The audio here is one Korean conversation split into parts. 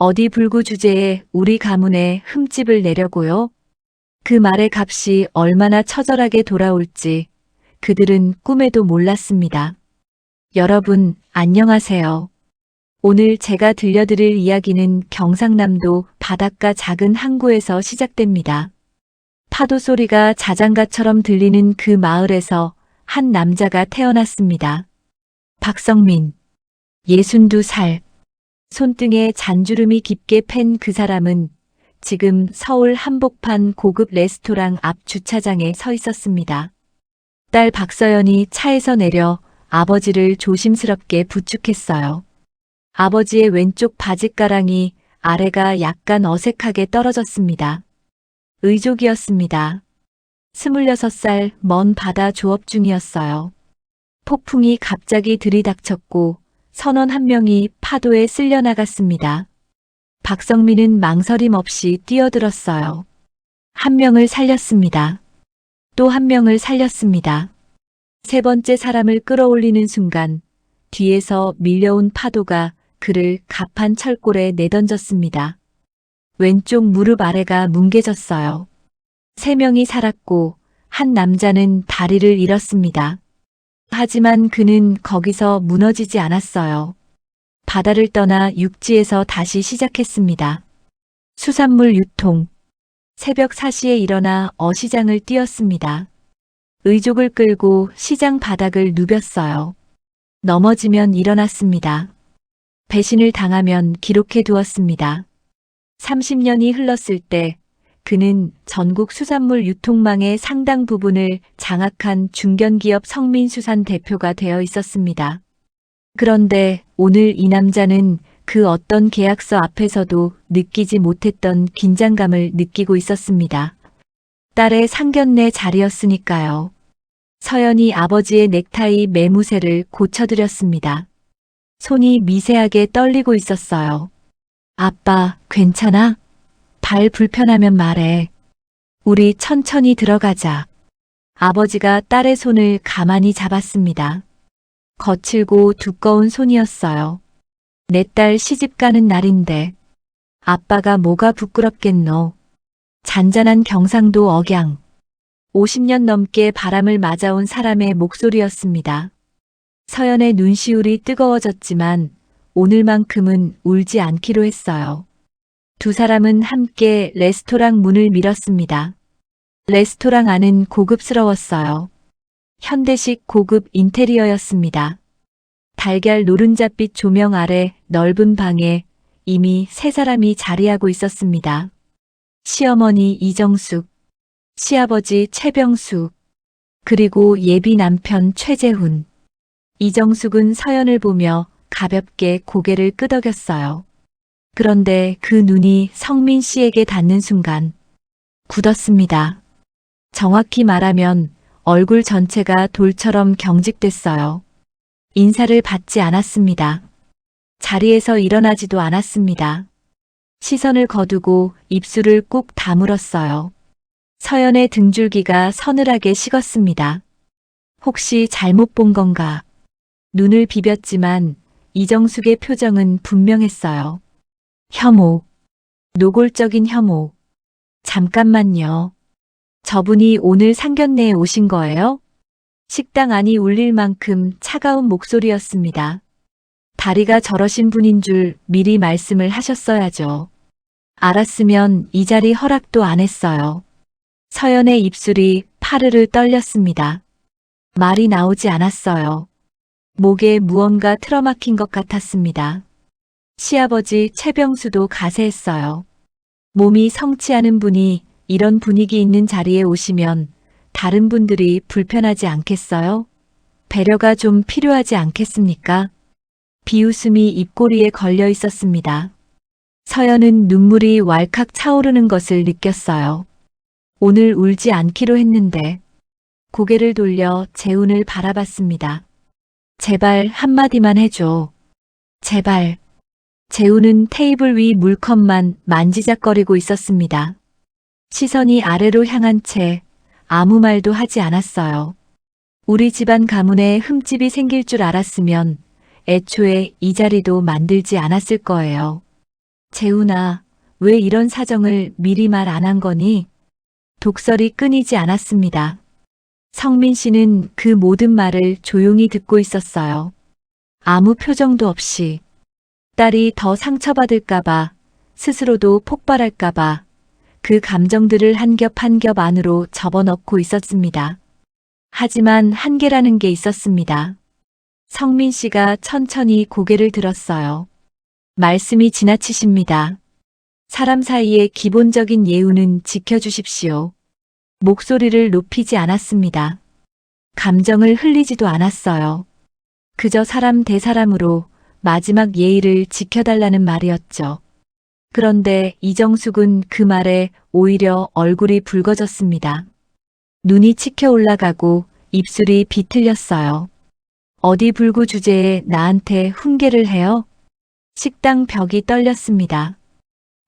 어디 불구 주제에 우리 가문에 흠집을 내려고요? 그 말의 값이 얼마나 처절하게 돌아올지 그들은 꿈에도 몰랐습니다. 여러분, 안녕하세요. 오늘 제가 들려드릴 이야기는 경상남도 바닷가 작은 항구에서 시작됩니다. 파도 소리가 자장가처럼 들리는 그 마을에서 한 남자가 태어났습니다. 박성민, 62살. 손등에 잔주름이 깊게 팬 그 사람은 지금 서울 한복판 고급 레스토랑 앞 주차장에 서 있었습니다. 딸 박서연이 차에서 내려 아버지를 조심스럽게 부축했어요. 아버지의 왼쪽 바짓가랑이 아래가 약간 어색하게 떨어졌습니다. 의족이었습니다. 26살 먼 바다 조업 중이었어요. 폭풍이 갑자기 들이닥쳤고 선원 한 명이 파도에 쓸려나갔습니다. 박성민은 망설임 없이 뛰어들었어요. 한 명을 살렸습니다. 또 한 명을 살렸습니다. 세 번째 사람을 끌어올리는 순간 뒤에서 밀려온 파도가 그를 갑판 철골에 내던졌습니다. 왼쪽 무릎 아래가 뭉개졌어요. 세 명이 살았고 한 남자는 다리를 잃었습니다. 하지만 그는 거기서 무너지지 않았어요. 바다를 떠나 육지에서 다시 시작했습니다. 수산물 유통. 새벽 4시에 일어나 어시장을 뛰었습니다. 의족을 끌고 시장 바닥을 누볐어요. 넘어지면 일어났습니다. 배신을 당하면 기록해 두었습니다. 30년이 흘렀을 때 그는 전국 수산물 유통망의 상당 부분을 장악한 중견기업 성민수산 대표가 되어 있었습니다. 그런데 오늘 이 남자는 그 어떤 계약서 앞에서도 느끼지 못했던 긴장감을 느끼고 있었습니다. 딸의 상견례 자리였으니까요. 서연이 아버지의 넥타이 매무새를 고쳐드렸습니다. 손이 미세하게 떨리고 있었어요. 아빠, 괜찮아? 발 불편하면 말해. 우리 천천히 들어가자. 아버지가 딸의 손을 가만히 잡았습니다. 거칠고 두꺼운 손이었어요. 내 딸 시집 가는 날인데 아빠가 뭐가 부끄럽겠노. 잔잔한 경상도 억양. 50년 넘게 바람을 맞아온 사람의 목소리였습니다. 서연의 눈시울이 뜨거워졌지만 오늘만큼은 울지 않기로 했어요. 두 사람은 함께 레스토랑 문을 밀었습니다. 레스토랑 안은 고급스러웠어요. 현대식 고급 인테리어였습니다. 달걀 노른자빛 조명 아래 넓은 방에 이미 세 사람이 자리하고 있었습니다. 시어머니 이정숙, 시아버지 최병숙, 그리고 예비 남편 최재훈. 이정숙은 서연을 보며 가볍게 고개를 끄덕였어요. 그런데 그 눈이 성민 씨에게 닿는 순간 굳었습니다. 정확히 말하면 얼굴 전체가 돌처럼 경직됐어요. 인사를 받지 않았습니다. 자리에서 일어나지도 않았습니다. 시선을 거두고 입술을 꾹 다물었어요. 서연의 등줄기가 서늘하게 식었습니다. 혹시 잘못 본 건가? 눈을 비볐지만 이정숙의 표정은 분명했어요. 혐오. 노골적인 혐오. 잠깐만요. 저분이 오늘 상견례에 오신 거예요? 식당 안이 울릴 만큼 차가운 목소리였습니다. 다리가 저러신 분인 줄 미리 말씀을 하셨어야죠. 알았으면 이 자리 허락도 안 했어요. 서연의 입술이 파르르 떨렸습니다. 말이 나오지 않았어요. 목에 무언가 틀어막힌 것 같았습니다. 시아버지 최병수도 가세했어요. 몸이 성취하는 분이 이런 분위기 있는 자리에 오시면 다른 분들이 불편하지 않겠어요? 배려가 좀 필요하지 않겠습니까? 비웃음이 입꼬리에 걸려 있었습니다. 서연은 눈물이 왈칵 차오르는 것을 느꼈어요. 오늘 울지 않기로 했는데 고개를 돌려 재훈을 바라봤습니다. 제발 한마디만 해줘. 제발. 재훈은 테이블 위 물컵만 만지작거리고 있었습니다. 시선이 아래로 향한 채 아무 말도 하지 않았어요. 우리 집안 가문에 흠집이 생길 줄 알았으면 애초에 이 자리도 만들지 않았을 거예요. 재훈아, 왜 이런 사정을 미리 말 안 한 거니? 독설이 끊이지 않았습니다. 성민 씨는 그 모든 말을 조용히 듣고 있었어요. 아무 표정도 없이. 딸이 더 상처받을까봐, 스스로도 폭발할까봐 그 감정들을 한 겹 한 겹 안으로 접어넣고 있었습니다. 하지만 한계라는 게 있었습니다. 성민 씨가 천천히 고개를 들었어요. 말씀이 지나치십니다. 사람 사이의 기본적인 예우는 지켜주십시오. 목소리를 높이지 않았습니다. 감정을 흘리지도 않았어요. 그저 사람 대 사람으로 마지막 예의를 지켜달라는 말이었죠. 그런데 이정숙은 그 말에 오히려 얼굴이 붉어졌습니다. 눈이 치켜 올라가고 입술이 비틀렸어요. 어디 불구 주제에 나한테 훈계를 해요? 식당 벽이 떨렸습니다.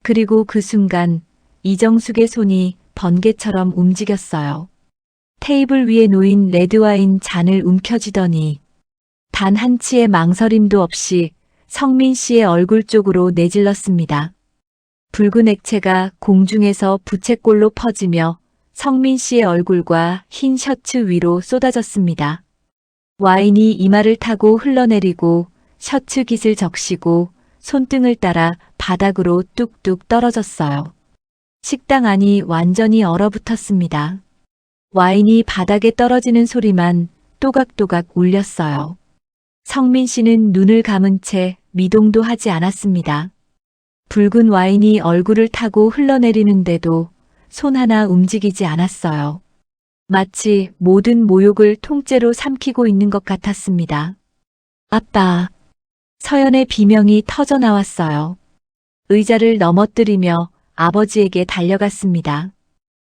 그리고 그 순간 이정숙의 손이 번개처럼 움직였어요. 테이블 위에 놓인 레드와인 잔을 움켜쥐더니 단 한 치의 망설임도 없이 성민 씨의 얼굴 쪽으로 내질렀습니다. 붉은 액체가 공중에서 부채꼴로 퍼지며 성민 씨의 얼굴과 흰 셔츠 위로 쏟아졌습니다. 와인이 이마를 타고 흘러내리고 셔츠 깃을 적시고 손등을 따라 바닥으로 뚝뚝 떨어졌어요. 식당 안이 완전히 얼어붙었습니다. 와인이 바닥에 떨어지는 소리만 또각또각 울렸어요. 성민 씨는 눈을 감은 채 미동도 하지 않았습니다. 붉은 와인이 얼굴을 타고 흘러내리는데도 손 하나 움직이지 않았어요. 마치 모든 모욕을 통째로 삼키고 있는 것 같았습니다. 아빠. 서연의 비명이 터져 나왔어요. 의자를 넘어뜨리며 아버지에게 달려갔습니다.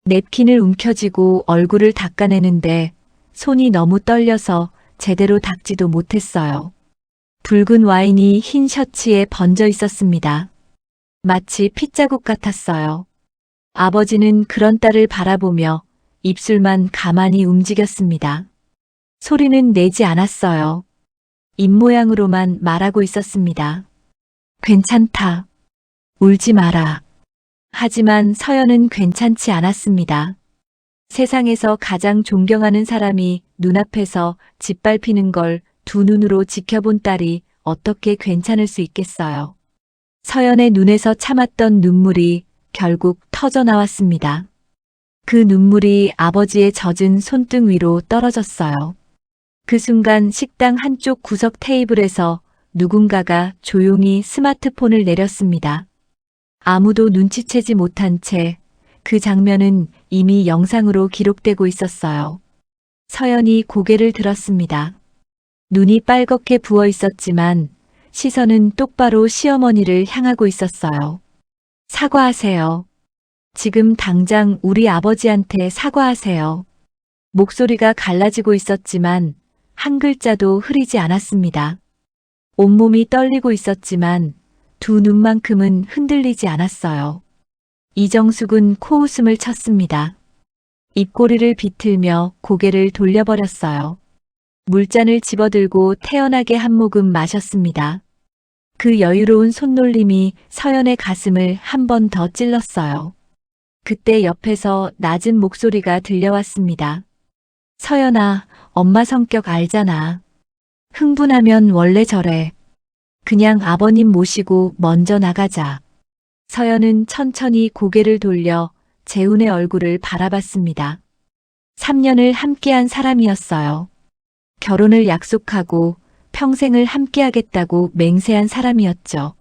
냅킨을 움켜쥐고 얼굴을 닦아내는데 손이 너무 떨려서 제대로 닦지도 못했어요. 붉은 와인이 흰 셔츠에 번져 있었습니다. 마치 핏자국 같았어요. 아버지는 그런 딸을 바라보며 입술만 가만히 움직였습니다. 소리는 내지 않았어요. 입모양으로만 말하고 있었습니다. 괜찮다. 울지 마라. 하지만 서연은 괜찮지 않았습니다. 세상에서 가장 존경하는 사람이 눈앞에서 짓밟히는 걸 두 눈으로 지켜본 딸이 어떻게 괜찮을 수 있겠어요. 서연의 눈에서 참았던 눈물이 결국 터져 나왔습니다. 그 눈물이 아버지의 젖은 손등 위로 떨어졌어요. 그 순간 식당 한쪽 구석 테이블에서 누군가가 조용히 스마트폰을 내렸습니다. 아무도 눈치채지 못한 채 그 장면은 이미 영상으로 기록되고 있었어요. 서연이 고개를 들었습니다. 눈이 빨갛게 부어 있었지만 시선은 똑바로 시어머니를 향하고 있었어요. 사과하세요. 지금 당장 우리 아버지한테 사과하세요. 목소리가 갈라지고 있었지만 한 글자도 흐리지 않았습니다. 온몸이 떨리고 있었지만 두 눈만큼은 흔들리지 않았어요. 이정숙은 코웃음을 쳤습니다. 입꼬리를 비틀며 고개를 돌려버렸어요. 물잔을 집어들고 태연하게 한 모금 마셨습니다. 그 여유로운 손놀림이 서연의 가슴을 한 번 더 찔렀어요. 그때 옆에서 낮은 목소리가 들려왔습니다. 서연아, 엄마 성격 알잖아. 흥분하면 원래 저래. 그냥 아버님 모시고 먼저 나가자. 서연은 천천히 고개를 돌려 재훈의 얼굴을 바라봤습니다. 3년을 함께한 사람이었어요. 결혼을 약속하고 평생을 함께하겠다고 맹세한 사람이었죠.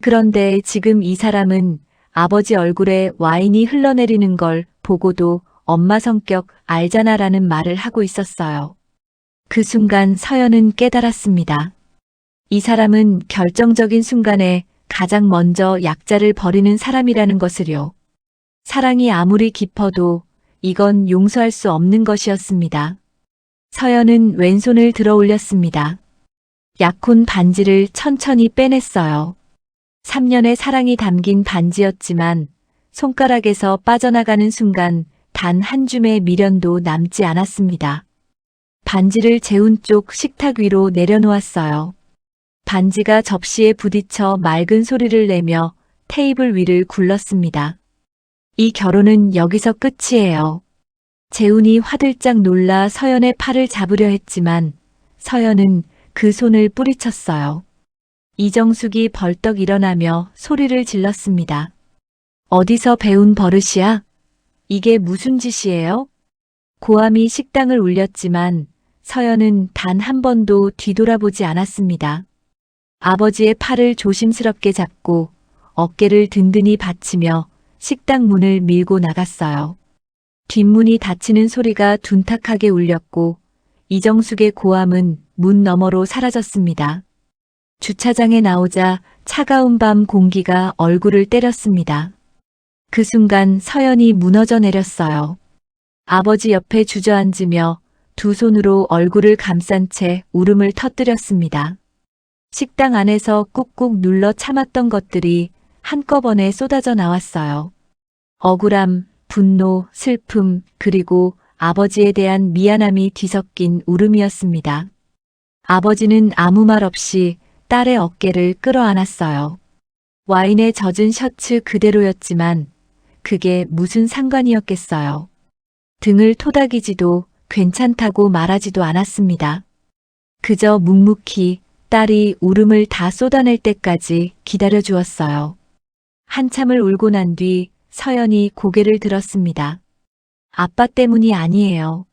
그런데 지금 이 사람은 아버지 얼굴에 와인이 흘러내리는 걸 보고도 엄마 성격 알잖아라는 말을 하고 있었어요. 그 순간 서연은 깨달았습니다. 이 사람은 결정적인 순간에 가장 먼저 약자를 버리는 사람이라는 것을요. 사랑이 아무리 깊어도 이건 용서할 수 없는 것이었습니다. 서연은 왼손을 들어 올렸습니다. 약혼 반지를 천천히 빼냈어요. 3년의 사랑이 담긴 반지였지만 손가락에서 빠져나가는 순간 단 한 줌의 미련도 남지 않았습니다. 반지를 재훈 쪽 식탁 위로 내려놓았어요. 반지가 접시에 부딪혀 맑은 소리를 내며 테이블 위를 굴렀습니다. 이 결혼은 여기서 끝이에요. 재훈이 화들짝 놀라 서연의 팔을 잡으려 했지만 서연은 그 손을 뿌리쳤어요. 이정숙이 벌떡 일어나며 소리를 질렀습니다. 어디서 배운 버릇이야? 이게 무슨 짓이에요? 고함이 식당을 울렸지만 서연은 단 한 번도 뒤돌아보지 않았습니다. 아버지의 팔을 조심스럽게 잡고 어깨를 든든히 받치며 식당 문을 밀고 나갔어요. 뒷문이 닫히는 소리가 둔탁하게 울렸고 이정숙의 고함은 문 너머로 사라졌습니다. 주차장에 나오자 차가운 밤 공기가 얼굴을 때렸습니다. 그 순간 서연이 무너져 내렸어요. 아버지 옆에 주저앉으며 두 손으로 얼굴을 감싼 채 울음을 터뜨렸습니다. 식당 안에서 꾹꾹 눌러 참았던 것들이 한꺼번에 쏟아져 나왔어요. 억울함, 분노, 슬픔, 그리고 아버지에 대한 미안함이 뒤섞인 울음이었습니다. 아버지는 아무 말 없이 딸의 어깨를 끌어안았어요. 와인에 젖은 셔츠 그대로였지만 그게 무슨 상관이었겠어요. 등을 토닥이지도 괜찮다고 말하지도 않았습니다. 그저 묵묵히 딸이 울음을 다 쏟아낼 때까지 기다려 주었어요. 한참을 울고 난 뒤 서연이 고개를 들었습니다. 아빠 때문이 아니에요.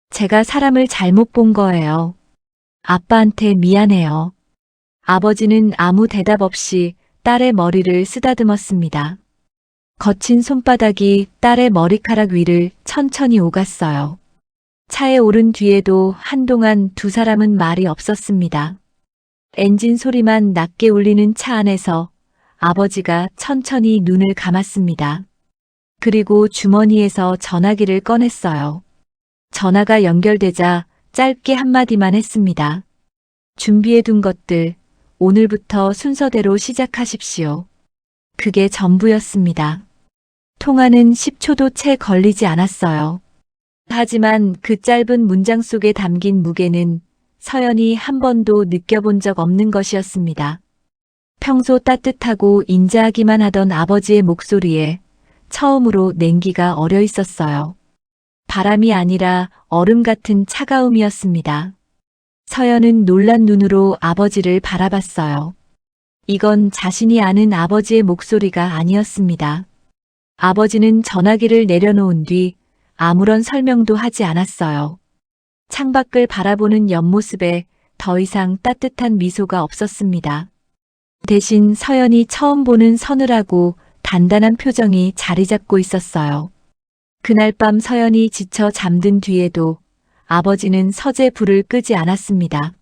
제가 사람을 잘못 본 거예요. 아빠한테 미안해요. 아버지는 아무 대답 없이 딸의 머리를 쓰다듬었습니다. 거친 손바닥이 딸의 머리카락 위를 천천히 오갔어요. 차에 오른 뒤에도 한동안 두 사람은 말이 없었습니다. 엔진 소리만 낮게 울리는 차 안에서 아버지가 천천히 눈을 감았습니다. 그리고 주머니에서 전화기를 꺼냈어요. 전화가 연결되자 짧게 한마디만 했습니다. 준비해둔 것들, 오늘부터 순서대로 시작하십시오. 그게 전부였습니다. 통화는 10초도 채 걸리지 않았어요. 하지만 그 짧은 문장 속에 담긴 무게는 서연이 한 번도 느껴본 적 없는 것이었습니다. 평소 따뜻하고 인자하기만 하던 아버지의 목소리에 처음으로 냉기가 어려 있었어요. 바람이 아니라 얼음 같은 차가움이었습니다. 서연은 놀란 눈으로 아버지를 바라봤어요. 이건 자신이 아는 아버지의 목소리가 아니었습니다. 아버지는 전화기를 내려놓은 뒤 아무런 설명도 하지 않았어요. 창밖을 바라보는 옆모습에 더 이상 따뜻한 미소가 없었습니다. 대신 서연이 처음 보는 서늘하고 단단한 표정이 자리 잡고 있었어요. 그날 밤 서연이 지쳐 잠든 뒤에도 아버지는 서재 불을 끄지 않았습니다.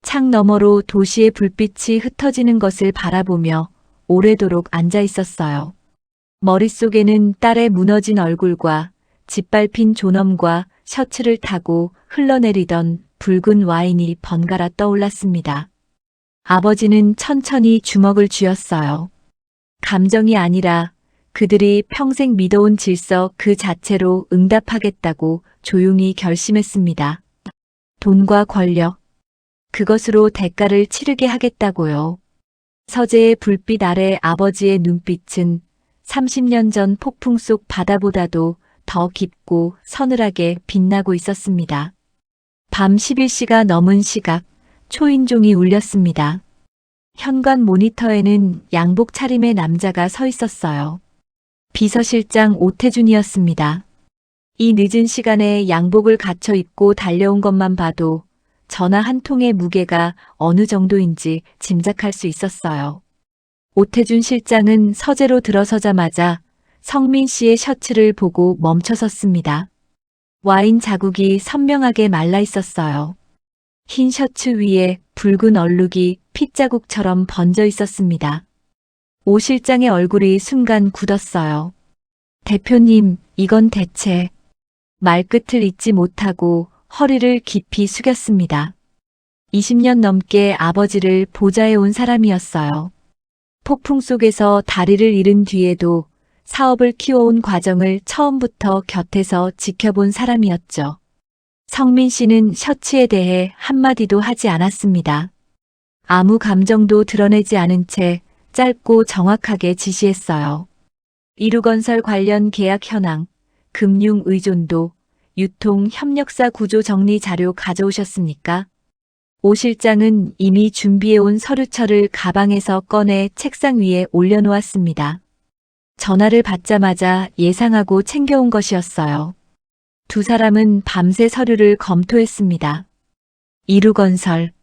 창 너머로 도시의 불빛이 흩어지는 것을 바라보며 오래도록 앉아 있었어요. 머릿속에는 딸의 무너진 얼굴과 짓밟힌 존엄과 셔츠를 타고 흘러내리던 붉은 와인이 번갈아 떠올랐습니다. 아버지는 천천히 주먹을 쥐었어요. 감정이 아니라 그들이 평생 믿어온 질서 그 자체로 응답하겠다고 조용히 결심했습니다. 돈과 권력, 그것으로 대가를 치르게 하겠다고요. 서재의 불빛 아래 아버지의 눈빛은 30년 전 폭풍 속 바다보다도 더 깊고 서늘하게 빛나고 있었습니다. 밤 11시가 넘은 시각, 초인종이 울렸습니다. 현관 모니터에는 양복 차림의 남자가 서 있었어요. 비서실장 오태준이었습니다. 이 늦은 시간에 양복을 갖춰 입고 달려온 것만 봐도 전화 한 통의 무게가 어느 정도인지 짐작할 수 있었어요. 오태준 실장은 서재로 들어서자마자 성민 씨의 셔츠를 보고 멈춰섰습니다. 와인 자국이 선명하게 말라 있었어요. 흰 셔츠 위에 붉은 얼룩이 핏자국처럼 번져 있었습니다. 오 실장의 얼굴이 순간 굳었어요. 대표님, 이건 대체... 말끝을 잇지 못하고 허리를 깊이 숙였습니다. 20년 넘게 아버지를 보좌해 온 사람이었어요. 폭풍 속에서 다리를 잃은 뒤에도 사업을 키워온 과정을 처음부터 곁에서 지켜본 사람이었죠. 성민 씨는 셔츠에 대해 한마디도 하지 않았습니다. 아무 감정도 드러내지 않은 채 짧고 정확하게 지시했어요. 이루건설 관련 계약 현황, 금융 의존도, 유통 협력사 구조 정리 자료 가져오셨습니까? 오 실장은 이미 준비해온 서류철을 가방에서 꺼내 책상 위에 올려놓았습니다. 전화를 받자마자 예상하고 챙겨온 것이었어요. 두 사람은 밤새 서류를 검토했습니다. 이루건설.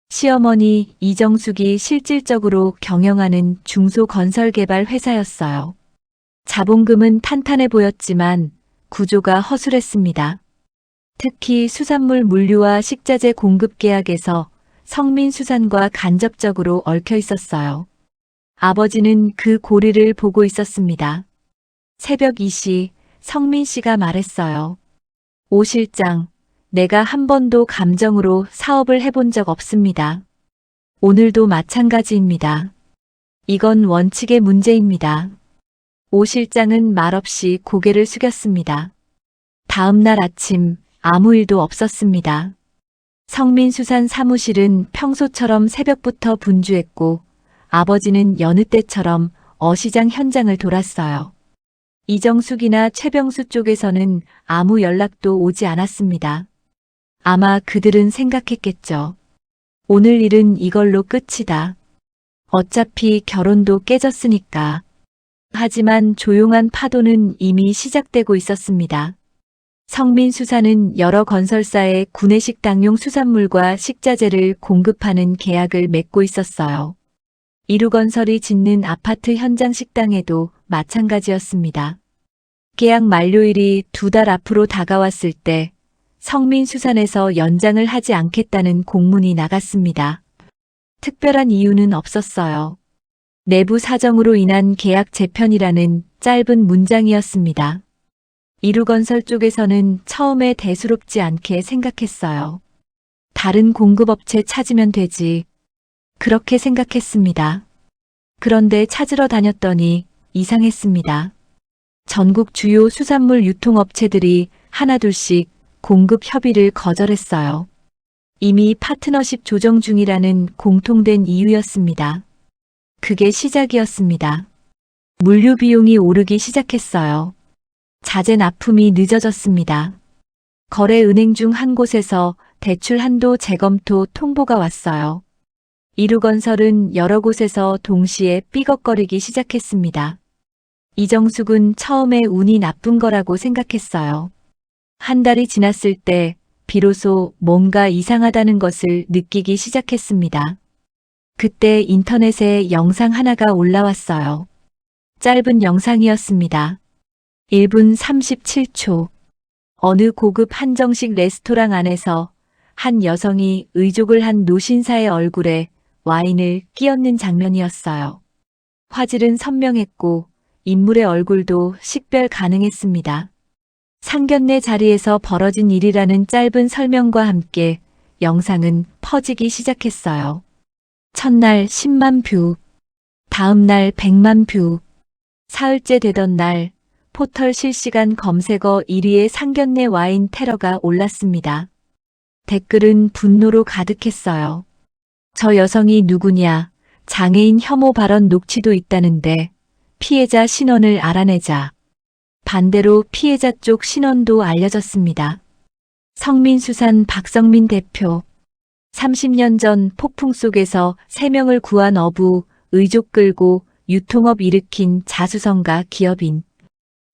시어머니 이정숙이 실질적으로 경영하는 중소건설개발 회사였어요. 자본금은 탄탄해 보였지만 구조가 허술했습니다. 특히 수산물 물류와 식자재 공급 계약에서 성민수산과 간접적으로 얽혀 있었어요. 아버지는 그 고리를 보고 있었습니다. 새벽 2시 성민 씨가 말했어요. 오 실장, 내가 한 번도 감정으로 사업을 해본 적 없습니다. 오늘도 마찬가지입니다. 이건 원칙의 문제입니다. 오 실장은 말없이 고개를 숙였습니다. 다음 날 아침 아무 일도 없었습니다. 성민수산 사무실은 평소처럼 새벽부터 분주했고 아버지는 여느 때처럼 어시장 현장을 돌았어요. 이정숙이나 최병수 쪽에서는 아무 연락도 오지 않았습니다. 아마 그들은 생각했겠죠. 오늘 일은 이걸로 끝이다. 어차피 결혼도 깨졌으니까. 하지만 조용한 파도는 이미 시작되고 있었습니다. 성민수산은 여러 건설사에 구내식 당용 수산물과 식자재를 공급하는 계약을 맺고 있었어요. 이루건설이 짓는 아파트 현장 식당에도 마찬가지였습니다. 계약 만료일이 2달 앞으로 다가왔을 때 성민수산에서 연장을 하지 않겠다는 공문이 나갔습니다. 특별한 이유는 없었어요. 내부 사정으로 인한 계약 재편이라는 짧은 문장이었습니다. 이루건설 쪽에서는 처음에 대수롭지 않게 생각했어요. 다른 공급업체 찾으면 되지. 그렇게 생각했습니다. 그런데 찾으러 다녔더니 이상했습니다. 전국 주요 수산물 유통업체들이 하나둘씩 공급 협의를 거절했어요. 이미 파트너십 조정 중이라는 공통된 이유였습니다. 그게 시작이었습니다. 물류 비용이 오르기 시작했어요. 자재 납품이 늦어졌습니다. 거래은행 중 한 곳에서 대출 한도 재검토 통보가 왔어요. 이루건설은 여러 곳에서 동시에 삐걱거리기 시작했습니다. 이정숙은 처음에 운이 나쁜 거라고 생각했어요. 한 달이 지났을 때 비로소 뭔가 이상하다는 것을 느끼기 시작했습니다. 그때 인터넷에 영상 하나가 올라왔어요. 짧은 영상이었습니다. 1분 37초. 어느 고급 한정식 레스토랑 안에서 한 여성이 의족을 한 노신사의 얼굴에 와인을 끼얹는 장면이었어요. 화질은 선명했고 인물의 얼굴도 식별 가능했습니다. 상견례 자리에서 벌어진 일이라는 짧은 설명과 함께 영상은 퍼지기 시작했어요. 첫날 10만 뷰, 다음 날 100만 뷰, 사흘째 되던 날 포털 실시간 검색어 1위의 상견례 와인 테러가 올랐습니다. 댓글은 분노로 가득했어요. 저 여성이 누구냐, 장애인 혐오 발언 녹취도 있다는데 피해자 신원을 알아내자. 반대로 피해자 쪽 신원도 알려졌습니다. 성민수산 박성민 대표. 30년 전 폭풍 속에서 3명을 구한 어부, 의족 끌고 유통업 일으킨 자수성가 기업인.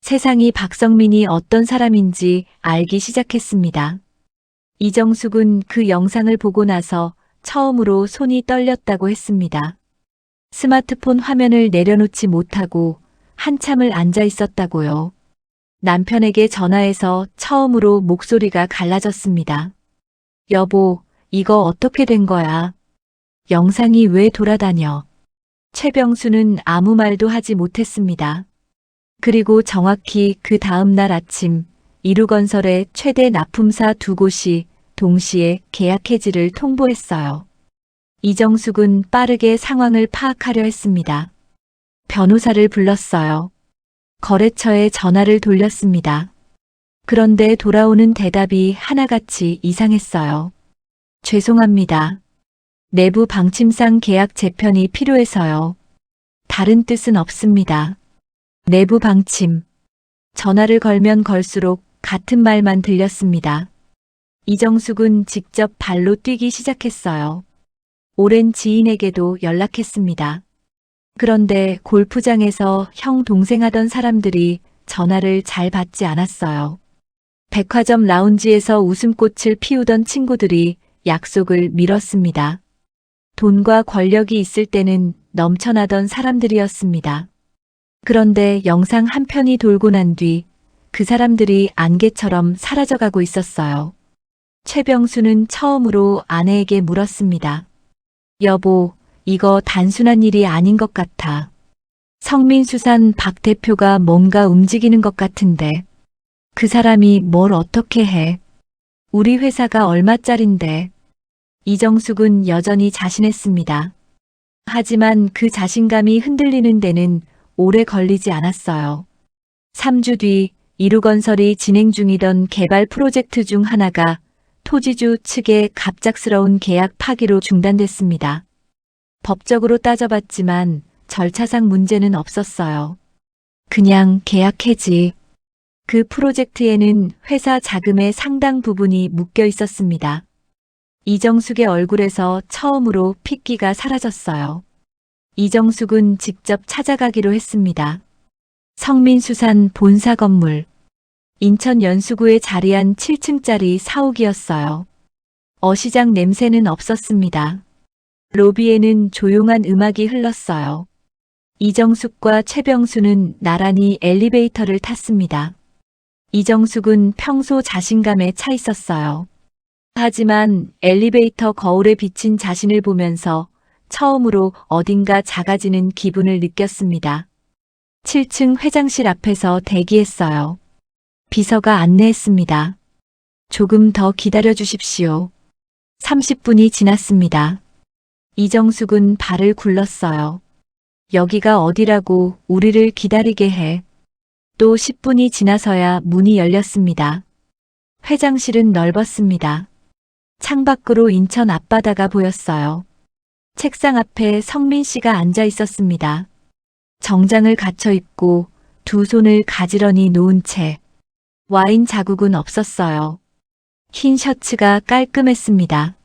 세상이 박성민이 어떤 사람인지 알기 시작했습니다. 이정숙은 그 영상을 보고 나서 처음으로 손이 떨렸다고 했습니다. 스마트폰 화면을 내려놓지 못하고 한참을 앉아 있었다고요. 남편에게 전화해서 처음으로 목소리가 갈라졌습니다. 여보, 이거 어떻게 된 거야? 영상이 왜 돌아다녀? 최병수는 아무 말도 하지 못했습니다. 그리고 정확히 그 다음 날 아침 이루건설의 최대 납품사 2곳이 동시에 계약 해지를 통보했어요. 이정숙은 빠르게 상황을 파악하려 했습니다. 변호사를 불렀어요. 거래처에 전화를 돌렸습니다. 그런데 돌아오는 대답이 하나같이 이상했어요. 죄송합니다. 내부 방침상 계약 재편이 필요해서요. 다른 뜻은 없습니다. 내부 방침. 전화를 걸면 걸수록 같은 말만 들렸습니다. 이정숙은 직접 발로 뛰기 시작했어요. 오랜 지인에게도 연락했습니다. 그런데 골프장에서 형 동생 하던 사람들이 전화를 잘 받지 않았어요. 백화점 라운지에서 웃음꽃을 피우던 친구들이 약속을 미뤘습니다. 돈과 권력이 있을 때는 넘쳐나던 사람들이었습니다. 그런데 영상 한 편이 돌고 난 뒤 그 사람들이 안개처럼 사라져가고 있었어요. 최병수는 처음으로 아내에게 물었습니다. 여보, 이거 단순한 일이 아닌 것 같아. 성민수산 박 대표가 뭔가 움직이는 것 같은데. 그 사람이 뭘 어떻게 해? 우리 회사가 얼마짜린데? 이정숙은 여전히 자신했습니다. 하지만 그 자신감이 흔들리는 데는 오래 걸리지 않았어요. 3주 뒤 이루건설이 진행 중이던 개발 프로젝트 중 하나가 토지주 측의 갑작스러운 계약 파기로 중단됐습니다. 법적으로 따져봤지만 절차상 문제는 없었어요. 그냥 계약 해지. 그 프로젝트에는 회사 자금의 상당 부분이 묶여 있었습니다. 이정숙의 얼굴에서 처음으로 핏기가 사라졌어요. 이정숙은 직접 찾아가기로 했습니다. 성민수산 본사 건물. 인천 연수구에 자리한 7층짜리 사옥이었어요. 어시장 냄새는 없었습니다. 로비에는 조용한 음악이 흘렀어요. 이정숙과 최병수는 나란히 엘리베이터를 탔습니다. 이정숙은 평소 자신감에 차 있었어요. 하지만 엘리베이터 거울에 비친 자신을 보면서 처음으로 어딘가 작아지는 기분을 느꼈습니다. 7층 회장실 앞에서 대기했어요. 비서가 안내했습니다. 조금 더 기다려 주십시오. 30분이 지났습니다. 이정숙은 발을 굴렀어요. 여기가 어디라고 우리를 기다리게 해. 또 10분이 지나서야 문이 열렸습니다. 회장실은 넓었습니다. 창밖으로 인천 앞바다가 보였어요. 책상 앞에 성민 씨가 앉아 있었습니다. 정장을 갖춰 입고 두 손을 가지런히 놓은 채. 와인 자국은 없었어요. 흰 셔츠가 깔끔했습니다.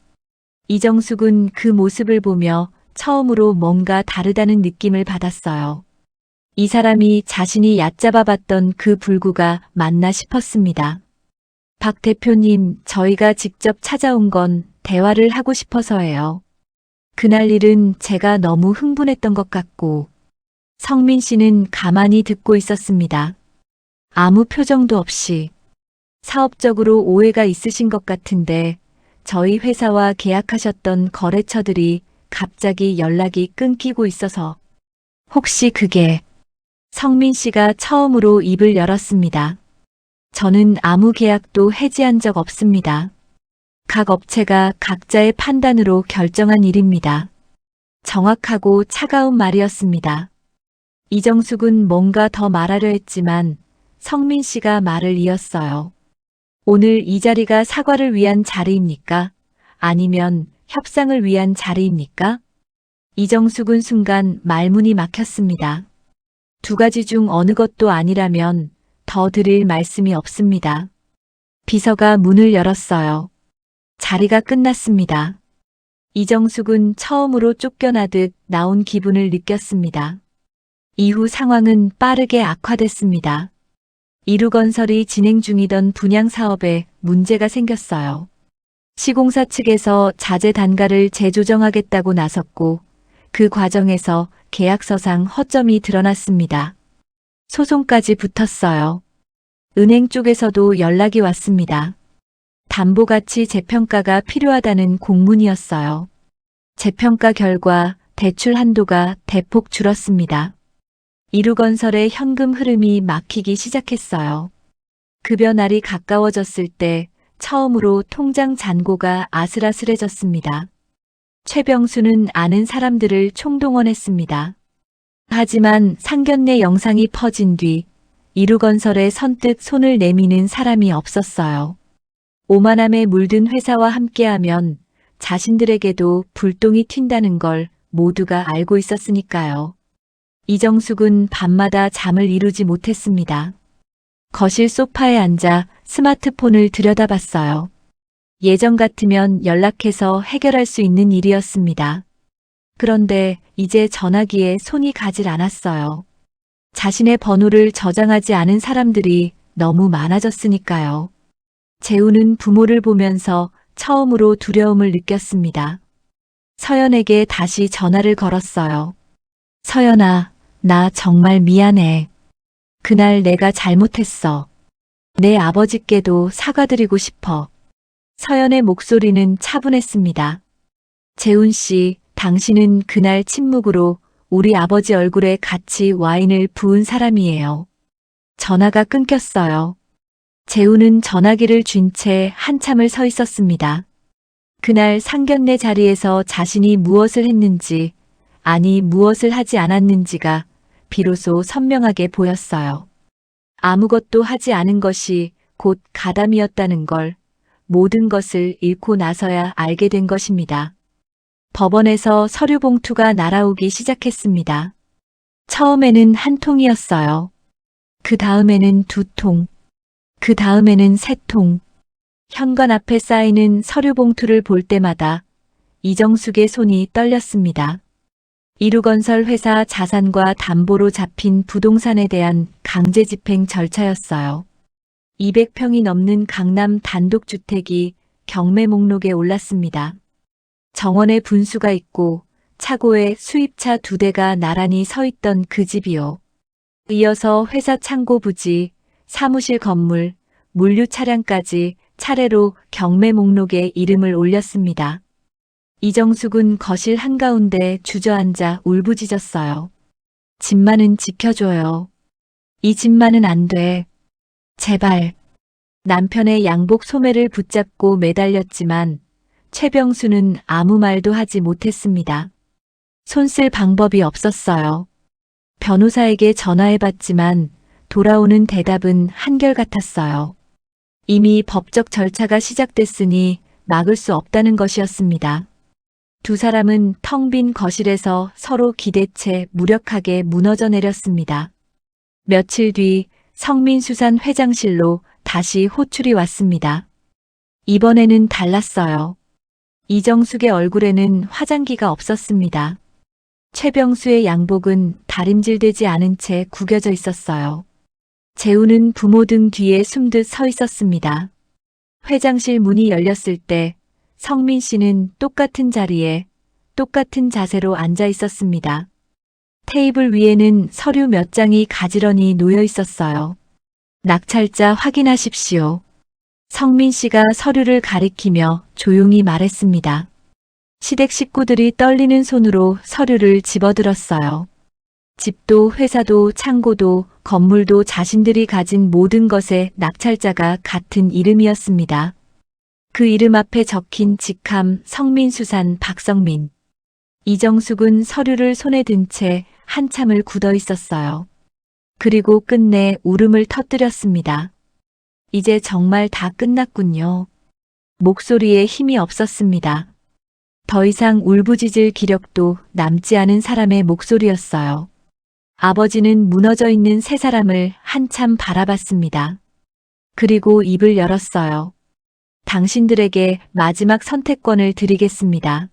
이정숙은 그 모습을 보며 처음으로 뭔가 다르다는 느낌을 받았어요. 이 사람이 자신이 얕잡아봤던 그 불구가 맞나 싶었습니다. 박 대표님, 저희가 직접 찾아온 건 대화를 하고 싶어서예요. 그날 일은 제가 너무 흥분했던 것 같고. 성민 씨는 가만히 듣고 있었습니다. 아무 표정도 없이. 사업적으로 오해가 있으신 것 같은데 저희 회사와 계약하셨던 거래처들이 갑자기 연락이 끊기고 있어서. 혹시 그게. 성민 씨가 처음으로 입을 열었습니다. 저는 아무 계약도 해지한 적 없습니다. 각 업체가 각자의 판단으로 결정한 일입니다. 정확하고 차가운 말이었습니다. 이정숙은 뭔가 더 말하려 했지만 성민 씨가 말을 이었어요. 오늘 이 자리가 사과를 위한 자리입니까? 아니면 협상을 위한 자리입니까? 이정숙은 순간 말문이 막혔습니다. 두 가지 중 어느 것도 아니라면 더 드릴 말씀이 없습니다. 비서가 문을 열었어요. 자리가 끝났습니다. 이정숙은 처음으로 쫓겨나듯 나온 기분을 느꼈습니다. 이후 상황은 빠르게 악화됐습니다. 이루건설이 진행 중이던 분양 사업에 문제가 생겼어요. 시공사 측에서 자재 단가를 재조정하겠다고 나섰고 그 과정에서 계약서상 허점이 드러났습니다. 소송까지 붙었어요. 은행 쪽에서도 연락이 왔습니다. 담보가치 재평가가 필요하다는 공문이었어요. 재평가 결과 대출 한도가 대폭 줄었습니다. 이루건설의 현금 흐름이 막히기 시작했어요. 급여 날이 가까워졌을 때 처음으로 통장 잔고가 아슬아슬해졌습니다. 최병수는 아는 사람들을 총동원했습니다. 하지만 상견례 영상이 퍼진 뒤 이루건설에 선뜻 손을 내미는 사람이 없었어요. 오만함에 물든 회사와 함께하면 자신들에게도 불똥이 튄다는 걸 모두가 알고 있었으니까요. 이정숙은 밤마다 잠을 이루지 못했습니다. 거실 소파에 앉아 스마트폰을 들여다봤어요. 예전 같으면 연락해서 해결할 수 있는 일이었습니다. 그런데 이제 전화기에 손이 가질 않았어요. 자신의 번호를 저장하지 않은 사람들이 너무 많아졌으니까요. 재우는 부모를 보면서 처음으로 두려움을 느꼈습니다. 서연에게 다시 전화를 걸었어요. 서연아, 나 정말 미안해. 그날 내가 잘못했어. 내 아버지께도 사과드리고 싶어. 서연의 목소리는 차분했습니다. 재훈 씨, 당신은 그날 침묵으로 우리 아버지 얼굴에 같이 와인을 부은 사람이에요. 전화가 끊겼어요. 재훈은 전화기를 쥔 채 한참을 서 있었습니다. 그날 상견례 자리에서 자신이 무엇을 했는지, 아니 무엇을 하지 않았는지가 비로소 선명하게 보였어요. 아무것도 하지 않은 것이 곧 가담이었다는 걸, 모든 것을 잃고 나서야 알게 된 것입니다. 법원에서 서류 봉투가 날아오기 시작했습니다. 처음에는 한 통이었어요. 그 다음에는 두 통, 그 다음에는 세 통. 현관 앞에 쌓이는 서류 봉투를 볼 때마다 이정숙의 손이 떨렸습니다. 이루건설 회사 자산과 담보로 잡힌 부동산에 대한 강제집행 절차였어요. 200평이 넘는 강남 단독주택이 경매 목록에 올랐습니다. 정원에 분수가 있고 차고에 수입차 2대가 나란히 서 있던 그 집이요. 이어서 회사 창고 부지, 사무실 건물, 물류 차량까지 차례로 경매 목록에 이름을 올렸습니다. 이정숙은 거실 한가운데 주저앉아 울부짖었어요. 집만은 지켜줘요. 이 집만은 안 돼. 제발. 남편의 양복 소매를 붙잡고 매달렸지만 최병수는 아무 말도 하지 못했습니다. 손 쓸 방법이 없었어요. 변호사에게 전화해봤지만 돌아오는 대답은 한결같았어요. 이미 법적 절차가 시작됐으니 막을 수 없다는 것이었습니다. 두 사람은 텅 빈 거실에서 서로 기대채 무력하게 무너져 내렸습니다. 며칠 뒤 성민수산 회장실로 다시 호출이 왔습니다. 이번에는 달랐어요. 이정숙의 얼굴에는 화장기가 없었습니다. 최병수의 양복은 다림질되지 않은 채 구겨져 있었어요. 재우는 부모 등 뒤에 숨듯 서 있었습니다. 회장실 문이 열렸을 때 성민 씨는 똑같은 자리에 똑같은 자세로 앉아 있었습니다. 테이블 위에는 서류 몇 장이 가지런히 놓여 있었어요. 낙찰자 확인하십시오. 성민 씨가 서류를 가리키며 조용히 말했습니다. 시댁 식구들이 떨리는 손으로 서류를 집어들었어요. 집도 회사도 창고도 건물도 자신들이 가진 모든 것의 낙찰자가 같은 이름이었습니다. 그 이름 앞에 적힌 직함 성민수산 박성민. 이정숙은 서류를 손에 든 채 한참을 굳어 있었어요. 그리고 끝내 울음을 터뜨렸습니다. 이제 정말 다 끝났군요. 목소리에 힘이 없었습니다. 더 이상 울부짖을 기력도 남지 않은 사람의 목소리였어요. 아버지는 무너져 있는 세 사람을 한참 바라봤습니다. 그리고 입을 열었어요. 당신들에게 마지막 선택권을 드리겠습니다.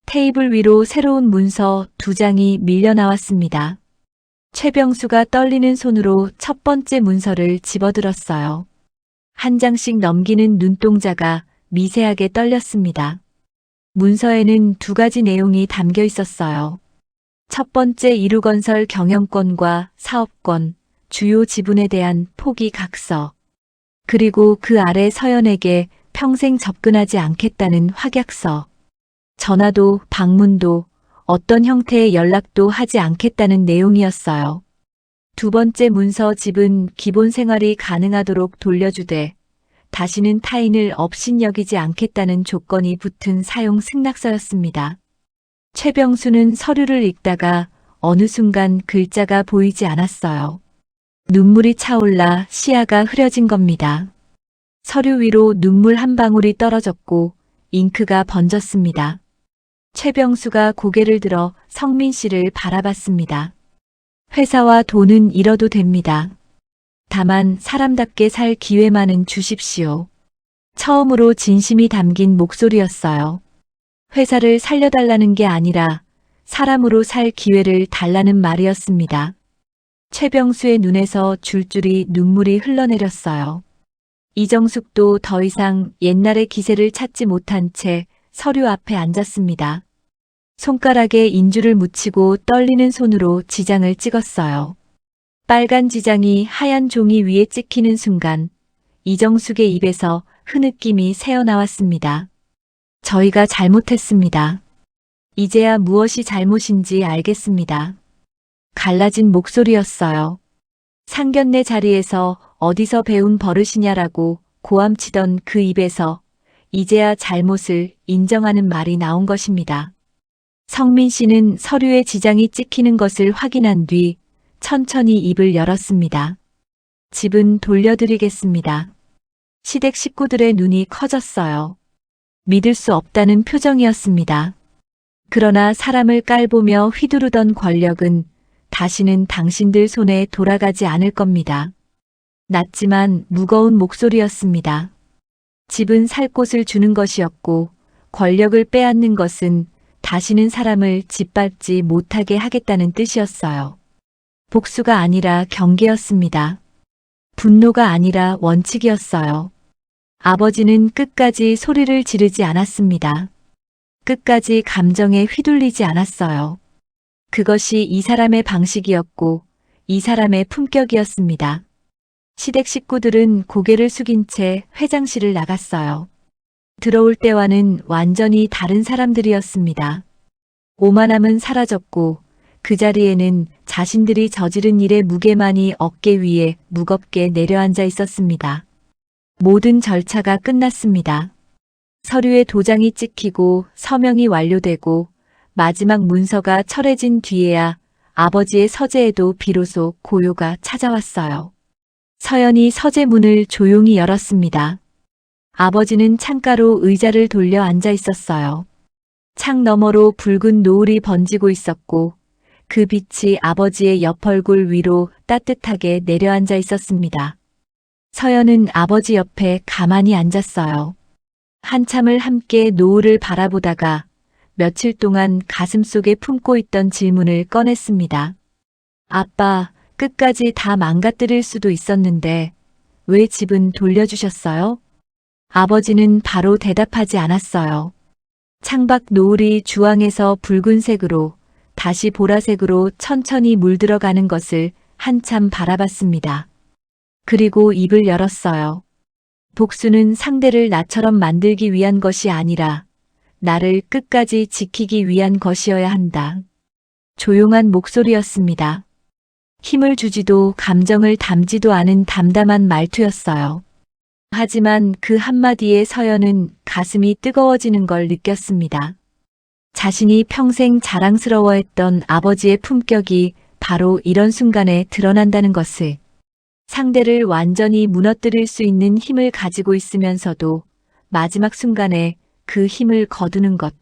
테이블 위로 새로운 문서 2장이 밀려 나왔습니다. 최병수가 떨리는 손으로 첫 번째 문서를 집어들었어요. 한 장씩 넘기는 눈동자가 미세하게 떨렸습니다. 문서에는 2가지 내용이 담겨 있었어요. 첫 번째 이루건설 경영권과 사업권, 주요 지분에 대한 포기 각서. 그리고 그 아래 서연에게 평생 접근하지 않겠다는 확약서. 전화도 방문도 어떤 형태의 연락도 하지 않겠다는 내용이었어요. 두 번째 문서 집은 기본 생활이 가능하도록 돌려주되 다시는 타인을 업신여기지 않겠다는 조건이 붙은 사용 승낙서였습니다. 최병수는 서류를 읽다가 어느 순간 글자가 보이지 않았어요. 눈물이 차올라 시야가 흐려진 겁니다. 서류 위로 눈물 한 방울이 떨어졌고 잉크가 번졌습니다. 최병수가 고개를 들어 성민 씨를 바라봤습니다. 회사와 돈은 잃어도 됩니다. 다만 사람답게 살 기회만은 주십시오. 처음으로 진심이 담긴 목소리였어요. 회사를 살려달라는 게 아니라 사람으로 살 기회를 달라는 말이었습니다. 최병수의 눈에서 줄줄이 눈물이 흘러내렸어요. 이정숙도 더 이상 옛날의 기세를 찾지 못한 채 서류 앞에 앉았습니다. 손가락에 인주를 묻히고 떨리는 손으로 지장을 찍었어요. 빨간 지장이 하얀 종이 위에 찍히는 순간 이정숙의 입에서 흐느낌이 새어나왔습니다. 저희가 잘못했습니다. 이제야 무엇이 잘못인지 알겠습니다. 갈라진 목소리였어요. 상견례 자리에서 어디서 배운 버릇이냐라고 고함치던 그 입에서 이제야 잘못을 인정하는 말이 나온 것입니다. 성민 씨는 서류에 지장이 찍히는 것을 확인한 뒤 천천히 입을 열었습니다. 집은 돌려드리겠습니다. 시댁 식구들의 눈이 커졌어요. 믿을 수 없다는 표정이었습니다. 그러나 사람을 깔보며 휘두르던 권력은 다시는 당신들 손에 돌아가지 않을 겁니다. 낮지만 무거운 목소리였습니다. 집은 살 곳을 주는 것이었고 권력을 빼앗는 것은 다시는 사람을 짓밟지 못하게 하겠다는 뜻이었어요. 복수가 아니라 경계였습니다. 분노가 아니라 원칙이었어요. 아버지는 끝까지 소리를 지르지 않았습니다. 끝까지 감정에 휘둘리지 않았어요. 그것이 이 사람의 방식이었고 이 사람의 품격이었습니다. 시댁 식구들은 고개를 숙인 채 회장실을 나갔어요. 들어올 때와는 완전히 다른 사람들이었습니다. 오만함은 사라졌고 그 자리에는 자신들이 저지른 일의 무게만이 어깨 위에 무겁게 내려앉아 있었습니다. 모든 절차가 끝났습니다. 서류에 도장이 찍히고 서명이 완료되고 마지막 문서가 철해진 뒤에야 아버지의 서재에도 비로소 고요가 찾아왔어요. 서연이 서재 문을 조용히 열었습니다. 아버지는 창가로 의자를 돌려 앉아 있었어요. 창 너머로 붉은 노을이 번지고 있었고 그 빛이 아버지의 옆 얼굴 위로 따뜻하게 내려앉아 있었습니다. 서연은 아버지 옆에 가만히 앉았어요. 한참을 함께 노을을 바라보다가 며칠 동안 가슴속에 품고 있던 질문을 꺼냈습니다. 아빠, 끝까지 다 망가뜨릴 수도 있었는데 왜 집은 돌려주셨어요? 아버지는 바로 대답하지 않았어요. 창밖 노을이 주황에서 붉은색으로 다시 보라색으로 천천히 물들어가는 것을 한참 바라봤습니다. 그리고 입을 열었어요. 복수는 상대를 나처럼 만들기 위한 것이 아니라 나를 끝까지 지키기 위한 것이어야 한다. 조용한 목소리였습니다. 힘을 주지도 감정을 담지도 않은 담담한 말투였어요. 하지만 그 한마디에 서연은 가슴이 뜨거워지는 걸 느꼈습니다. 자신이 평생 자랑스러워했던 아버지의 품격이 바로 이런 순간에 드러난다는 것을, 상대를 완전히 무너뜨릴 수 있는 힘을 가지고 있으면서도 마지막 순간에 그 힘을 거두는 것.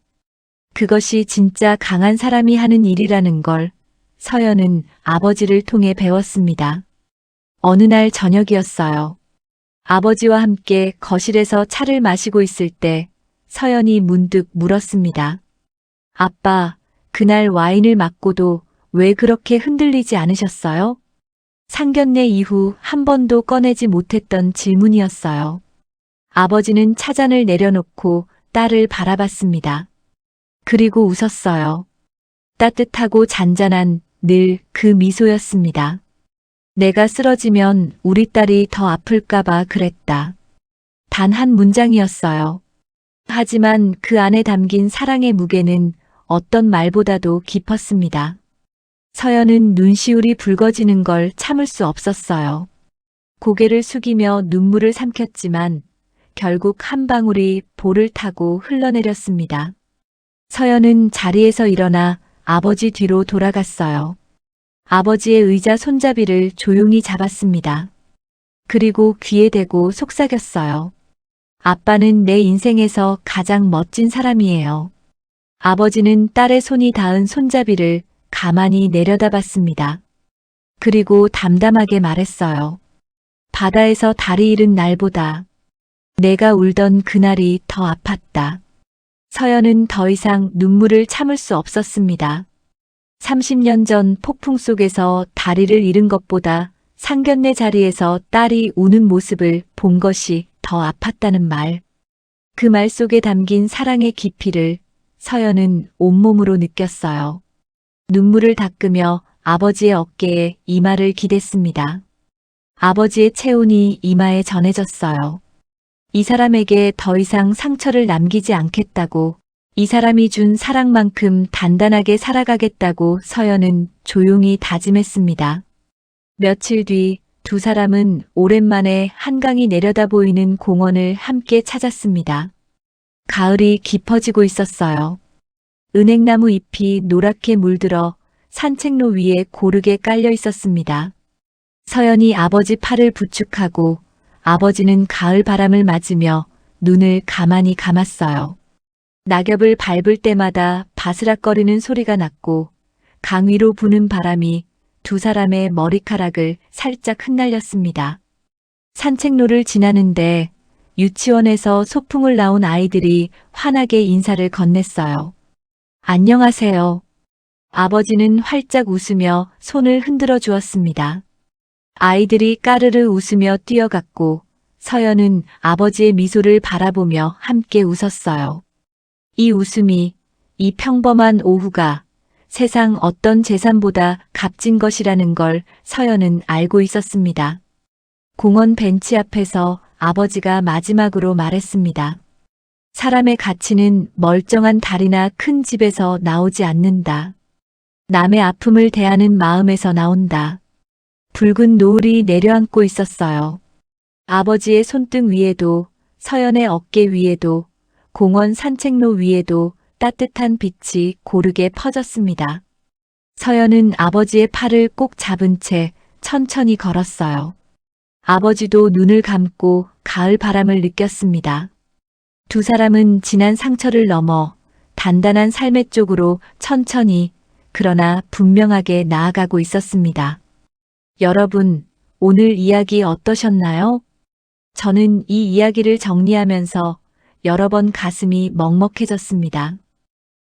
그것이 진짜 강한 사람이 하는 일이라는 걸 서연은 아버지를 통해 배웠습니다. 어느 날 저녁이었어요. 아버지와 함께 거실에서 차를 마시고 있을 때 서연이 문득 물었습니다. 아빠, 그날 와인을 맞고도 왜 그렇게 흔들리지 않으셨어요? 상견례 이후 한 번도 꺼내지 못했던 질문이었어요. 아버지는 차잔을 내려놓고 딸을 바라봤습니다. 그리고 웃었어요. 따뜻하고 잔잔한 늘 그 미소였습니다. 내가 쓰러지면 우리 딸이 더 아플까봐 그랬다. 단 한 문장이었어요. 하지만 그 안에 담긴 사랑의 무게는 어떤 말보다도 깊었습니다. 서연은 눈시울이 붉어지는 걸 참을 수 없었어요. 고개를 숙이며 눈물을 삼켰지만 결국 한 방울이 볼을 타고 흘러내렸습니다. 서연은 자리에서 일어나 아버지 뒤로 돌아갔어요. 아버지의 의자 손잡이를 조용히 잡았습니다. 그리고 귀에 대고 속삭였어요. 아빠는 내 인생에서 가장 멋진 사람이에요. 아버지는 딸의 손이 닿은 손잡이를 가만히 내려다봤습니다. 그리고 담담하게 말했어요. 바다에서 다리 잃은 날보다 내가 울던 그날이 더 아팠다. 서연은 더 이상 눈물을 참을 수 없었습니다. 30년 전 폭풍 속에서 다리를 잃은 것보다 상견례 자리에서 딸이 우는 모습을 본 것이 더 아팠다는 말. 그 말 속에 담긴 사랑의 깊이를 서연은 온몸으로 느꼈어요. 눈물을 닦으며 아버지의 어깨에 이마를 기댔습니다. 아버지의 체온이 이마에 전해졌어요. 이 사람에게 더 이상 상처를 남기지 않겠다고, 이 사람이 준 사랑만큼 단단하게 살아가겠다고 서연은 조용히 다짐했습니다. 며칠 뒤 두 사람은 오랜만에 한강이 내려다 보이는 공원을 함께 찾았습니다. 가을이 깊어지고 있었어요. 은행나무 잎이 노랗게 물들어 산책로 위에 고르게 깔려 있었습니다. 서연이 아버지 팔을 부축하고 아버지는 가을 바람을 맞으며 눈을 가만히 감았어요. 낙엽을 밟을 때마다 바스락거리는 소리가 났고 강 위로 부는 바람이 두 사람의 머리카락을 살짝 흩날렸습니다. 산책로를 지나는데 유치원에서 소풍을 나온 아이들이 환하게 인사를 건넸어요. 안녕하세요. 아버지는 활짝 웃으며 손을 흔들어 주었습니다. 아이들이 까르르 웃으며 뛰어갔고 서연은 아버지의 미소를 바라보며 함께 웃었어요. 이 웃음이, 이 평범한 오후가 세상 어떤 재산보다 값진 것이라는 걸 서연은 알고 있었습니다. 공원 벤치 앞에서 아버지가 마지막으로 말했습니다. 사람의 가치는 멀쩡한 다리나 큰 집에서 나오지 않는다. 남의 아픔을 대하는 마음에서 나온다. 붉은 노을이 내려앉고 있었어요. 아버지의 손등 위에도, 서연의 어깨 위에도, 공원 산책로 위에도 따뜻한 빛이 고르게 퍼졌습니다. 서연은 아버지의 팔을 꼭 잡은 채 천천히 걸었어요. 아버지도 눈을 감고 가을 바람을 느꼈습니다. 두 사람은 지난 상처를 넘어 단단한 삶의 쪽으로 천천히 그러나 분명하게 나아가고 있었습니다. 여러분, 오늘 이야기 어떠셨나요? 저는 이 이야기를 정리하면서 여러 번 가슴이 먹먹해졌습니다.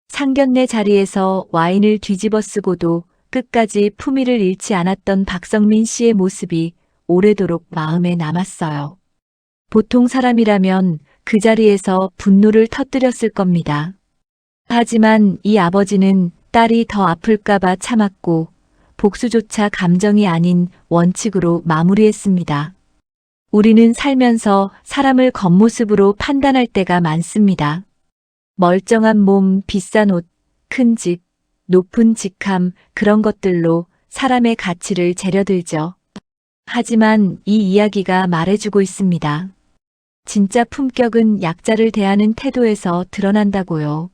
상견례 자리에서 와인을 뒤집어 쓰고도 끝까지 품위를 잃지 않았던 박성민 씨의 모습이 오래도록 마음에 남았어요. 보통 사람이라면 그 자리에서 분노를 터뜨렸을 겁니다. 하지만 이 아버지는 딸이 더 아플까봐 참았고 복수조차 감정이 아닌 원칙으로 마무리했습니다. 우리는 살면서 사람을 겉모습으로 판단할 때가 많습니다. 멀쩡한 몸, 비싼 옷, 큰 집, 높은 직함, 그런 것들로 사람의 가치를 재려들죠. 하지만 이 이야기가 말해주고 있습니다. 진짜 품격은 약자를 대하는 태도에서 드러난다고요.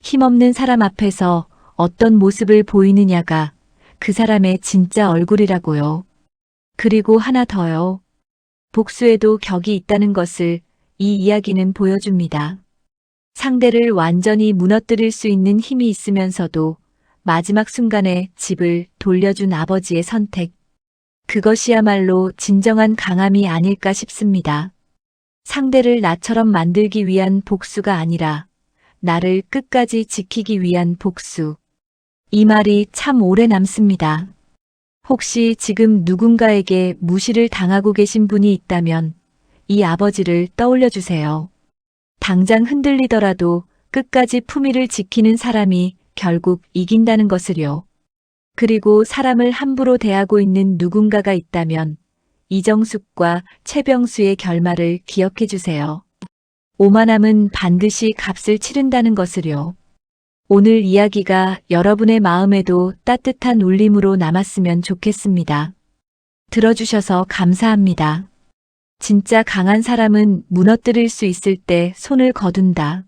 힘없는 사람 앞에서 어떤 모습을 보이느냐가 그 사람의 진짜 얼굴이라고요. 그리고 하나 더요. 복수에도 격이 있다는 것을 이 이야기는 보여줍니다. 상대를 완전히 무너뜨릴 수 있는 힘이 있으면서도 마지막 순간에 집을 돌려준 아버지의 선택. 그것이야말로 진정한 강함이 아닐까 싶습니다. 상대를 나처럼 만들기 위한 복수가 아니라 나를 끝까지 지키기 위한 복수. 이 말이 참 오래 남습니다. 혹시 지금 누군가에게 무시를 당하고 계신 분이 있다면 이 아버지를 떠올려 주세요. 당장 흔들리더라도 끝까지 품위를 지키는 사람이 결국 이긴다는 것을요. 그리고 사람을 함부로 대하고 있는 누군가가 있다면 이정숙과 최병수의 결말을 기억해 주세요. 오만함은 반드시 값을 치른다는 것을요. 오늘 이야기가 여러분의 마음에도 따뜻한 울림으로 남았으면 좋겠습니다. 들어주셔서 감사합니다. 진짜 강한 사람은 무너뜨릴 수 있을 때 손을 거둔다.